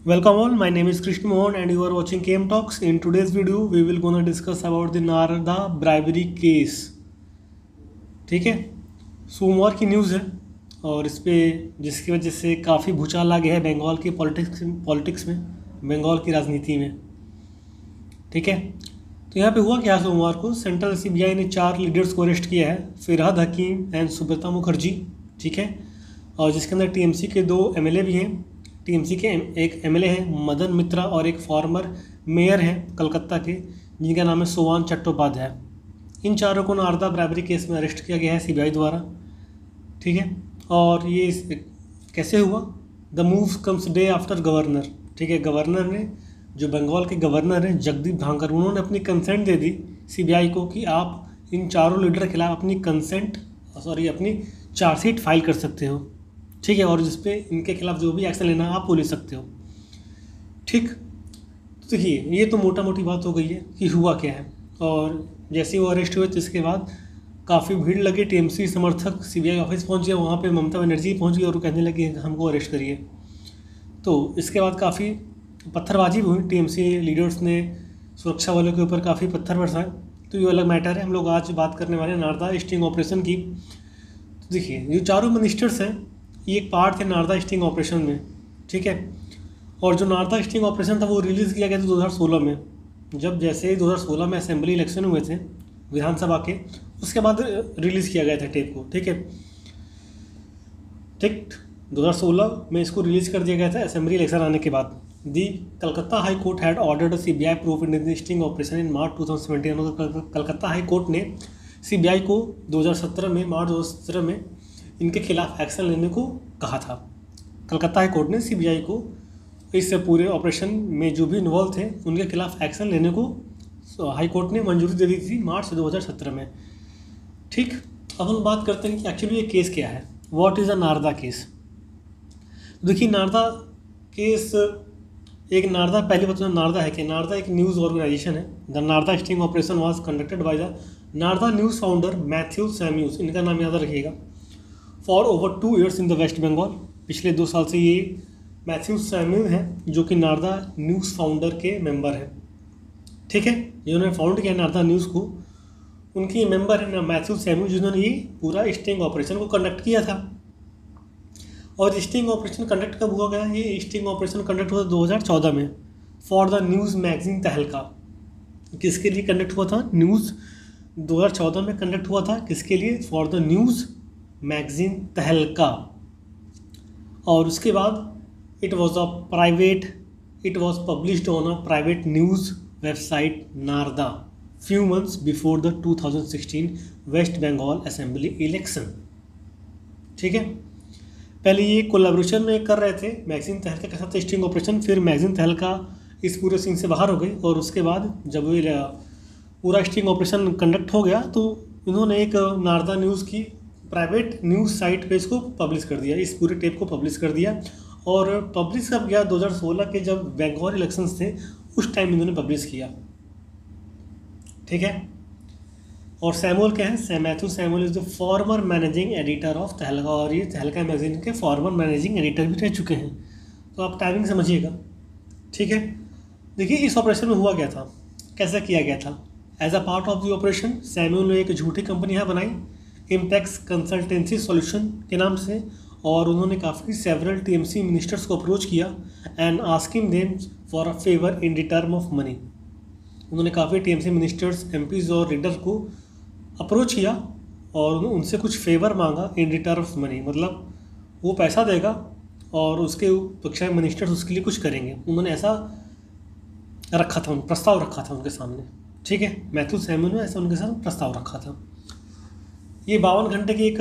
Welcome all, my name is Krishna Mohan and you are watching KM Talks. In today's video, we will gonna discuss about the Narada bribery case. ठीक है, सोमवार की news है और इस पे जिसकी वजह से काफ़ी भूचाल आ गया है बंगाल की पॉलिटिक्स में, बंगाल की राजनीति में। ठीक है, तो यहाँ पे हुआ क्या, सोमवार को सेंट्रल सीबीआई ने 4 लीडर्स को अरेस्ट किया है, फिरहाद हकीम एंड सुब्रता मुखर्जी। ठीक है, और जिसके अंदर टीएमसी के 2 एमएलए भी हैं। टीएमसी के एक एमएलए हैं मदन मित्रा और एक फॉर्मर मेयर हैं कलकत्ता के, जिनका नाम है सोवान चट्टोपाध्याय। इन चारों को नारदा ब्राइबरी केस में अरेस्ट किया गया है सीबीआई द्वारा। ठीक है, और ये कैसे हुआ, the move comes day after governor. ठीक है, गवर्नर ने, जो बंगाल के गवर्नर हैं जगदीप धांकर, उन्होंने अपनी कंसेंट दे दी सीबीआई को कि आप इन चारों लीडर के खिलाफ अपनी चार्जशीट फाइल कर सकते हो। ठीक है, और जिसपे इनके खिलाफ जो भी एक्शन लेना आप वो ले सकते हो। ठीक, तो देखिए ये तो मोटा मोटी बात हो गई है कि हुआ क्या है। और जैसे ही वो अरेस्ट हुए तो इसके बाद काफ़ी भीड़ लगी, टीएमसी समर्थक सीबीआई ऑफिस पहुंच गया, वहाँ पे ममता बनर्जी पहुंच गई और वो कहने लगी हमको अरेस्ट करिए। तो इसके बाद काफ़ी पत्थरबाजी हुई, टीएमसी लीडर्स ने सुरक्षा वालों के ऊपर काफ़ी पत्थर बरसाए। तो ये अलग मैटर है, हम लोग आज बात करने वाले हैं नारदा स्टिंग ऑपरेशन की। तो देखिए ये चारों मिनिस्टर्स हैं, ये एक पार्ट थे नारदा स्टिंग ऑपरेशन में। ठीक है, और जो नारदा स्टिंग ऑपरेशन था वो रिलीज़ किया गया था 2016 में, जब जैसे ही 2016 में असेंबली इलेक्शन हुए थे विधानसभा के, उसके बाद रिलीज़ किया गया था टेप को। ठीक है, ठीक 2016 में इसको रिलीज़ कर दिया गया था असेंबली इलेक्शन आने के बाद। The Calcutta high court had ordered CBI probe in sting operation in March 2017। Calcutta high court ने सीबीआई को 2017 में, मार्च 2017 में इनके खिलाफ एक्शन लेने को कहा था। कलकत्ता हाई कोर्ट ने सीबीआई को इस पूरे ऑपरेशन में जो भी इन्वॉल्व थे उनके खिलाफ एक्शन लेने को हाई कोर्ट ने मंजूरी दे दी थी मार्च 2017 में। ठीक, अब हम बात करते हैं कि एक्चुअली ये केस क्या है, what is a Narada case. देखिए नारदा केस, एक नारदा, पहले बताओ नारदा है क्या। नारदा एक न्यूज़ ऑर्गेनाइजेशन है। The Narada sting operation was conducted by the Narada news founder Matthew Samuels, इनका नाम याद रखिएगा, for over 2 years in the West Bengal. पिछले 2 साल से ये मैथ्यू सैम्यूल हैं जो कि नारदा न्यूज़ फाउंडर के मेंबर हैं। ठीक है, जिन्होंने फाउंड किया नारदा न्यूज़ को, उनके मेंबर हैं ना मैथ्यू सैम्यूल, जिन्होंने ये पूरा स्टिंग ऑपरेशन को कंडक्ट किया था। और स्टिंग ऑपरेशन कंडक्ट कब हुआ गया, ये स्टिंग ऑपरेशन कंडक्ट हुआ 2014 में फॉर द न्यूज़ मैगजीन तहलका। किसके लिए कंडक्ट हुआ था, न्यूज़ 2014 में कंडक्ट हुआ था, किसके लिए, फॉर द न्यूज़ मैगजीन तहलका। और उसके बाद it was published on a private news website Narada few months before the 2016 West Bengal assembly election. ठीक है, पहले ये कोलैबोरेशन में कर रहे थे मैगजीन तहलका के साथ स्टिंग ऑपरेशन, फिर मैगजीन तहलका इस पूरे सीन से बाहर हो गई और उसके बाद जब ये पूरा स्टिंग ऑपरेशन कंडक्ट हो गया तो इन्होंने एक नारदा न्यूज़ की प्राइवेट न्यूज़ साइट पे इसको पब्लिश कर दिया, इस पूरे टेप को पब्लिश कर दिया। और पब्लिश कब गया, 2016 के जब बंगाल इलेक्शंस थे उस टाइम इन्होंने पब्लिश किया। ठीक है, और सैमुअल क्या है, Matthew Samuel is the former managing editor of तहलका, और ये तहलका मैगजीन के फॉर्मर मैनेजिंग एडिटर भी रह चुके हैं। तो आप टाइमिंग समझिएगा। ठीक है, देखिए इस ऑपरेशन में हुआ क्या था, कैसे किया गया था। As a part of the operation Samuel ने एक झूठी कंपनी यहाँ बनाई इम्पैक्स कंसल्टेंसी सॉल्यूशन के नाम से, और उन्होंने काफ़ी सेवरल टीएमसी मिनिस्टर्स को अप्रोच किया and asking them for a favour in return of money. उन्होंने काफ़ी टीएमसी मिनिस्टर्स, एमपीज और लीडर को अप्रोच किया और उनसे कुछ फेवर मांगा इन रिटर्न ऑफ मनी, मतलब वो पैसा देगा और उसके पक्ष मिनिस्टर्स उसके लिए कुछ करेंगे। उन्होंने ऐसा रखा था, प्रस्ताव रखा था उनके सामने। ठीक है, मैथ्यू सैमुअल ने ऐसा उनके साथ प्रस्ताव रखा था। ये 52 घंटे की एक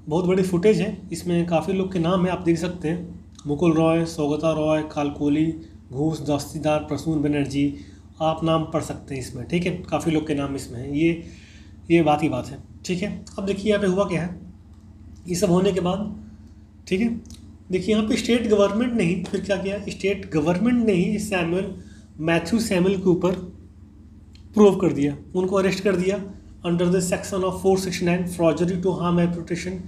बहुत बड़ी फुटेज है, इसमें काफ़ी लोग के नाम है, आप देख सकते हैं, मुकुल रॉय, सौगता रॉय, खालकोली घोष, दस्तीदार, प्रसून बनर्जी, आप नाम पढ़ सकते हैं इसमें। ठीक है, काफ़ी लोग के नाम इसमें हैं, ये बात ही बात है। ठीक है, अब देखिए यहाँ पे हुआ क्या है, ये सब होने के बाद, ठीक है, देखिए यहाँ पे स्टेट गवर्नमेंट ने ही फिर क्या किया, स्टेट गवर्नमेंट ने ही मैथ्यू सैमुअल के ऊपर प्रूव कर दिया, उनको अरेस्ट कर दिया under the section of 469 forgery to harm reputation,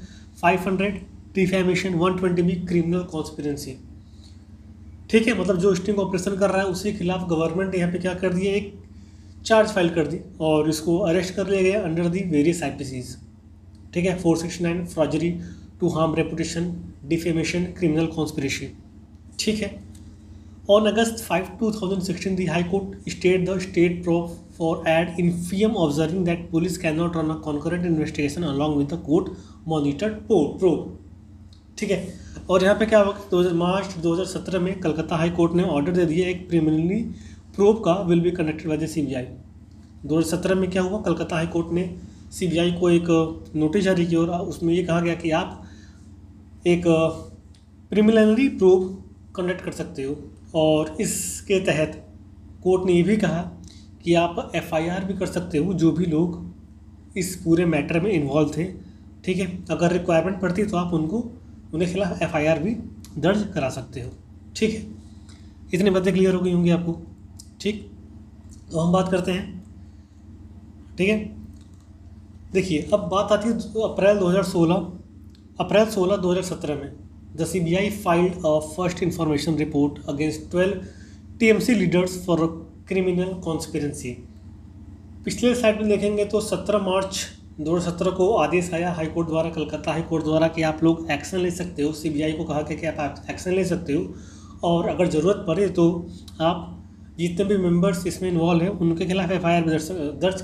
500 defamation, 120 B criminal conspiracy. ठीक है, मतलब जो स्टिंग ऑपरेशन कर रहा है उसके खिलाफ गवर्नमेंट ने यहाँ पे क्या कर दिया, एक चार्ज फाइल कर दी और इसको अरेस्ट कर लिया गया अंडर दी वेरियस आईपीसीज। ठीक है, 469 forgery to harm reputation, defamation, criminal conspiracy. ठीक है, on August 5, 2016 the high court stayed the state probe for ad infinitum observing that police can not run a concurrent investigation along with the court monitored probe. ठीक है, और यहाँ पे क्या हुआ, मार्च 2017 में कलकत्ता हाई कोर्ट ने ऑर्डर दे दिया एक प्रिलिमिनरी प्रोब का will be conducted by the CBI. 2017 में क्या हुआ, कलकत्ता हाई कोर्ट ने सीबीआई को एक नोटिस जारी किया और उसमें ये कहा गया कि आप एक प्रिलिमिनरी प्रोब कंडक्ट कर सकते हो, और इसके तहत कोर्ट ने ये भी कहा कि आप एफआईआर भी कर सकते हो जो भी लोग इस पूरे मैटर में इन्वॉल्व थे। ठीक है, अगर रिक्वायरमेंट पड़ती है तो आप उनके खिलाफ एफआईआर भी दर्ज करा सकते हो। ठीक है, इतनी बातें क्लियर हो गई होंगी आपको। ठीक, तो हम बात करते हैं। ठीक है, देखिए अब बात आती है अप्रैल 16 2017 में the CBI filed a first information report against 12 TMC leaders for criminal conspiracy. पिछले साइड में देखेंगे तो 17 मार्च 2017 को आदेश आया हाई कोर्ट द्वारा, कलकत्ता हाई कोर्ट द्वारा, कि आप लोग एक्शन ले सकते हो। सीबीआई को कहा कि आप एक्शन ले सकते हो और अगर ज़रूरत पड़े तो आप जितने भी मेंबर्स इसमें इन्वॉल्व हैं उनके खिलाफ एफआईआर दर्ज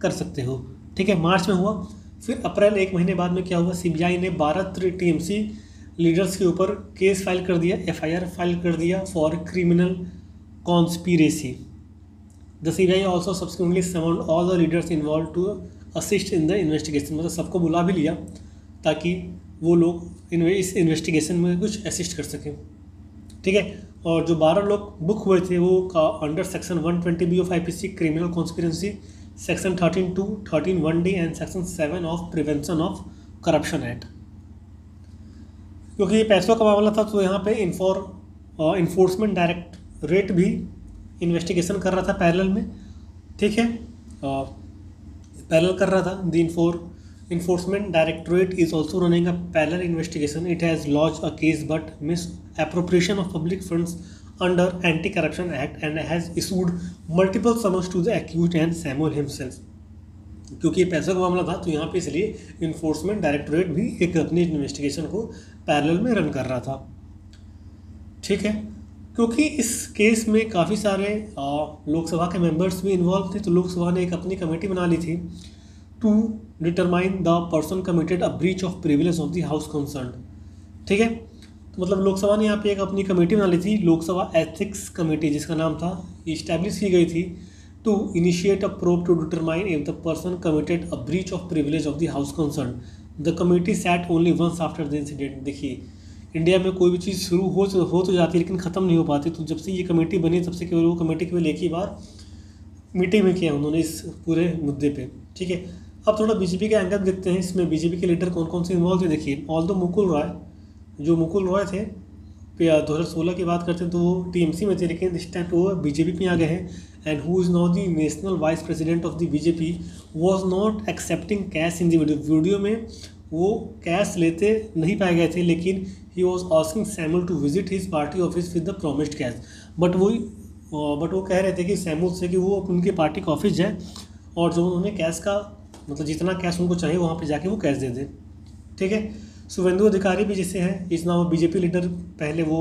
कर सकते हो। ठीक है, मार्च में हुआ। फिर अप्रैल, एक महीने बाद में क्या हुआ, सीबीआई ने 12 टीएमसी लीडर्स के ऊपर केस फाइल कर दिया, एफआईआर फाइल कर दिया for criminal conspiracy. The CBI also subsequently summoned all the leaders involve to assist in the investigation, मतलब सबको बुला भी लिया ताकि वो लोग इस इन्वेस्टिगेशन में कुछ असिस्ट कर सकें। ठीक है, और जो 12 लोग बुक हुए थे वो under section 120B of IPC criminal conspiracy, section 13(2), 13(1)D and section 7 of prevention of corruption act. क्योंकि ये पैसों का मामला था तो यहाँ पे इन्फोर्समेंट डायरेक्टरेट भी इन्वेस्टिगेशन कर रहा था पैरेलल में। ठीक है, पैरेलल कर रहा था। The Enforcement Directorate is also running a parallel investigation. It has lodged a case but misappropriation of public funds under Anti-Corruption Act and has issued multiple summons to the accused and Samuel himself. क्योंकि पैसों का मामला था तो यहाँ पे इसलिए enforcement directorate भी एक अपनी इन्वेस्टिगेशन को पैरेलल में रन कर रहा था। ठीक है, क्योंकि इस केस में काफ़ी सारे लोकसभा के मेंबर्स भी इन्वॉल्व थे तो लोकसभा ने एक अपनी कमेटी बना ली थी to determine the person committed a breach of privilege of the house concern. ठीक है, तो मतलब लोकसभा ने यहाँ पे एक अपनी कमेटी बना ली थी, लोकसभा एथिक्स कमेटी जिसका नाम था, इस्टेब्लिश की गई थी to initiate a probe to determine if the person committed a breach of privilege of the house concern. The committee sat only once after the incident. देखिए, इंडिया में कोई भी चीज़ शुरू हो तो जाती है लेकिन ख़त्म नहीं हो पाती, तो जब से ये कमेटी बनी तब से केवल वो कमेटी केवल एक ही बार मीटिंग में किया उन्होंने इस पूरे मुद्दे पे। ठीक है, अब थोड़ा बीजेपी के एंगल देखते हैं, इसमें बीजेपी के लीडर कौन कौन से इन्वॉल्व थे। देखिए, ऑल दो मुकुल रॉय थे 2016 की बात करते हैं तो वो टीएमसी में थे, लेकिन इस टाइम वो बीजेपी में आ गए हैं। And who is now the national vice president of the BJP was not accepting cash in the video में वो कैश लेते नहीं पाए गए थे, लेकिन he was asking Samuel to visit his party office with the promised cash. But वो कह रहे थे कि सैमुअल से कि वो उनके पार्टी का ऑफिस जाए और जो उन्होंने कैश का मतलब जितना कैश उनको चाहिए वहाँ पे जाके वो कैश दे दें। ठीक है, शुभेंदु अधिकारी भी जिससे हैं इस नाम बीजेपी लीडर, पहले वो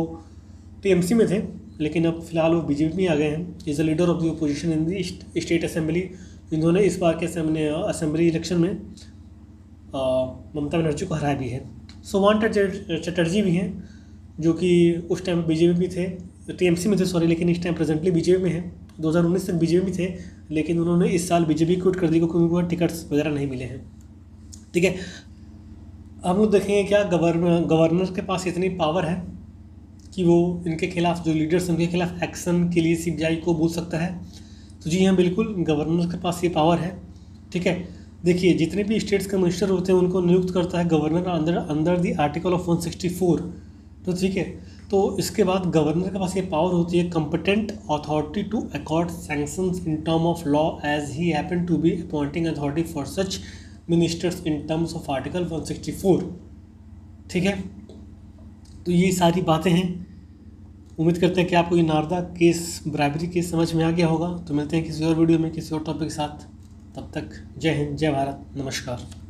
टीएमसी में थे लेकिन अब फिलहाल वो बीजेपी में आ गए हैं। Is the leader of the opposition in the state assembly. इन्होंने इस बार के असेंबली इलेक्शन में ममता बनर्जी को हराया भी है। सुभाष चटर्जी भी हैं जो कि उस टाइम बीजेपी में थे, टीएमसी में थे सॉरी, लेकिन इस टाइम प्रेजेंटली बीजेपी में हैं। 2019 तक बीजेपी में थे लेकिन उन्होंने इस साल बीजेपी क्विट कर दी क्योंकि उनको टिकट्स वगैरह नहीं मिले हैं। ठीक है, हम लोग देखेंगे क्या गवर्नर के पास इतनी पावर है कि वो इनके खिलाफ जो लीडर्स उनके खिलाफ एक्शन के लिए सीबीआई को बोल सकता है। तो जी हाँ, बिल्कुल गवर्नर के पास ये पावर है। ठीक है, देखिए जितने भी स्टेट्स के मिनिस्टर होते हैं उनको नियुक्त करता है गवर्नर अंदर दी आर्टिकल ऑफ 164। तो ठीक है, तो इसके बाद गवर्नर के पास ये पावर होती है competent authority to accord sanctions in term of law as he happen to be appointing authority for such ministers in terms of article 164। ठीक है, तो ये सारी बातें हैं उम्मीद करते हैं कि आपको ये नारदा केस, ब्राइबरी केस समझ में आ गया होगा। तो मिलते हैं किसी और वीडियो में किसी और टॉपिक के साथ। तब तक जय हिंद, जय भारत, नमस्कार।